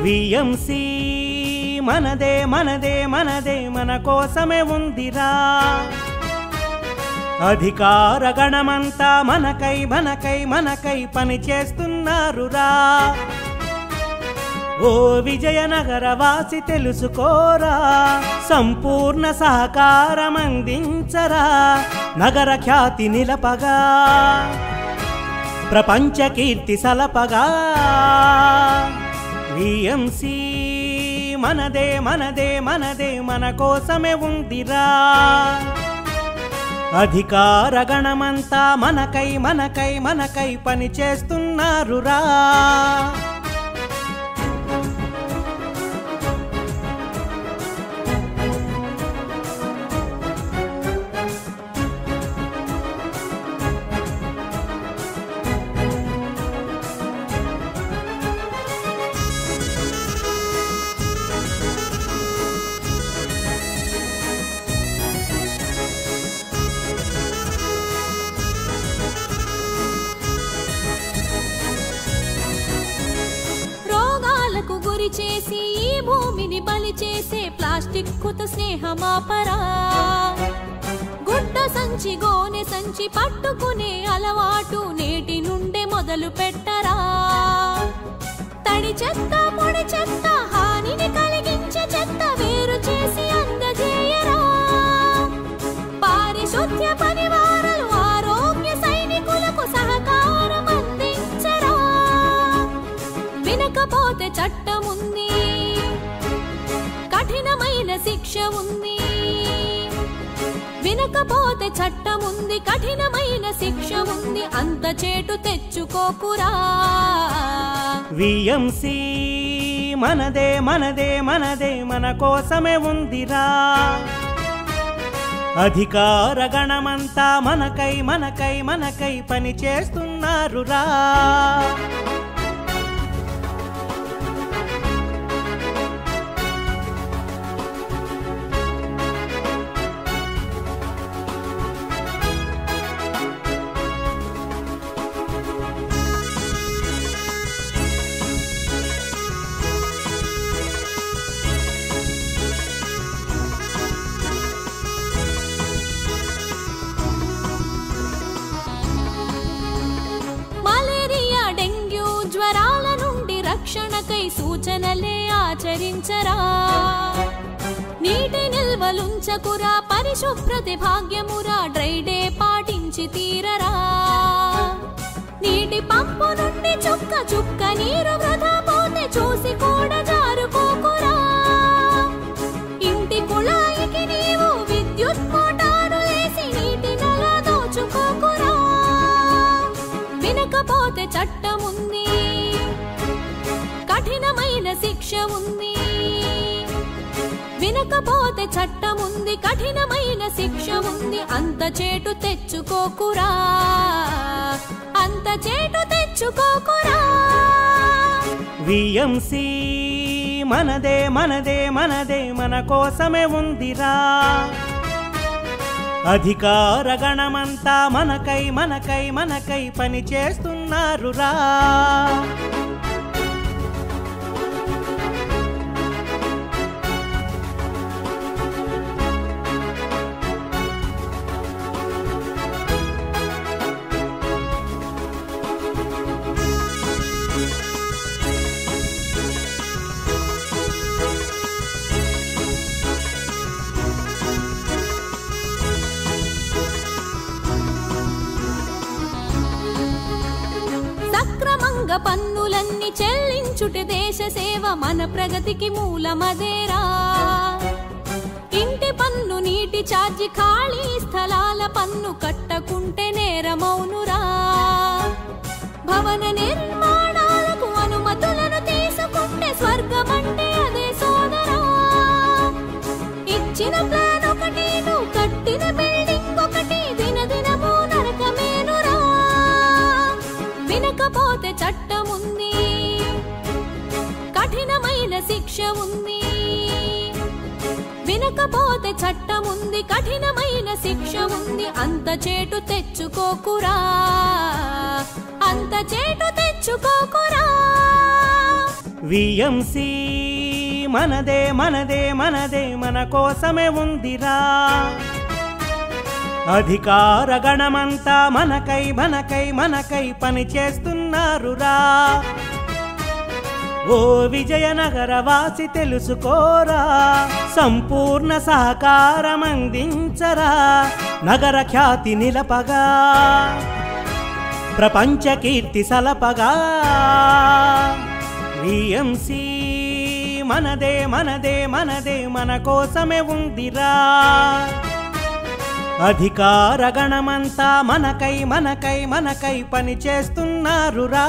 VMC మనదే మనదే మనదే మన కోసమే ఉందిరా, అధికార గణమంతా మనకై మనకై మనకై పని చేస్తున్నారురా. ఓ విజయనగర వాసి తెలుసుకోరా, సంపూర్ణ సహకారం అందించరా, నగర ఖ్యాతి నిలపగా ప్రపంచ కీర్తి సలపగా. విఎంసి మనదే మనదే మనదే మన కోసమే ఉందిరా, అధికార గణమంతా మనకై మనకై మనకై పని చేస్తున్నారురా. చేసి ఈ భూమిని బలి చేసే ప్లాస్టిక్ కుత స్నేహమాపరా, గుడ్డ సంచి గోనె సంచి పట్టుకునే అలవాటు నేటి నుండే మొదలు పెట్టరా. తడి చెత్త పొడి చెత్త హానిని కలిగించే చెత్త వేరు చేసి అందజేయరా. పారిశుద్ధ్య పరివారాలు ఆరోగ్య సైనికులకు సహకారం అందించరా. వినకపోతే చట్టం ఉంది, కఠినమైన శిక్ష ఉంది. వినకపోతే చట్టం ఉంది, కఠినమైన శిక్ష ఉంది. అంత చేటు తెచ్చుకోకురా. విఎంసి మనదే మనదే మనదే మన కోసమే ఉందిరా, అధికార గణమంతా మనకై మనకై మనకై పని చేస్తున్నారురా. రక్షణకై సూచనలే ఆచరించరా. నీటి నిల్వలుంచకురా, పరిశుభ్రత భాగ్యమురా, డ్రై డే పాటించి తీరరా. నీటి పంపు నుండి చుక్క చుక్క నీరు వృధా పోతే చూసి కూడా జారుకోకురా. ఇంటి కుళాయికి నీవు విద్యుత్ మోటారు వేసి నీటి నల దోచుకోకురా. వినకపోతే చట్టం ఉంది, కఠినమైన శిక్ష ఉంది. వినకపోతే చట్టం ఉంది, కఠినమైన శిక్ష ఉంది. అంత చేటు తెచ్చుకోకురా, అంత చేటు తెచ్చుకోకురా. విఎంసి మనదే మనదే మనదే మన కోసమే ఉందిరా, అధికార గణమంతా మనకై మనకై మనకై పని చేస్తున్నారురా. పన్నులన్నీ చెల్లించుటే దేశ సేవ, మన ప్రగతికి మూలమదేరా. ఇంటి పన్ను, నీటి ఛార్జీ, ఖాళీ స్థలాల పన్ను కట్టకుంటే నేరమౌనురా. భవన నిర్మాణాలకు అనుమతులను తీసుకుంటే స్వర్గమంటే అదే సోదరా. ఇచ్చిన ప్లాన్ ఒకటి, నువ్వు కట్టిన బిల్డింగ్ ఒకటి, దినదినము నరకమేనురా. వినకపోతే చట్టం ఉంది, కఠినమైన శిక్ష ఉంది. వినకపోతే చట్టం ఉంది, కఠినమైన శిక్ష ఉంది. అంత చేటు తెచ్చుకోకురా, అంత చేటు తెచ్చుకోకురా. విఎంసి మనదే మనదే మనదే మన కోసమే ఉందిరా అధికార గణమంతా మనకై మనకై మనకై పని చేస్తున్నారురా ఓ విజయనగర వాసి తెలుసుకోరా సంపూర్ణ సహకారం అందించరా నగర ఖ్యాతి నిలపగా ప్రపంచ కీర్తి సలపగా విఎంసి మనదే మనదే మనదే మన కోసమే ఉందిరా అధికార గణమంతా మనకై మనకై మనకై పని చేస్తున్నారురా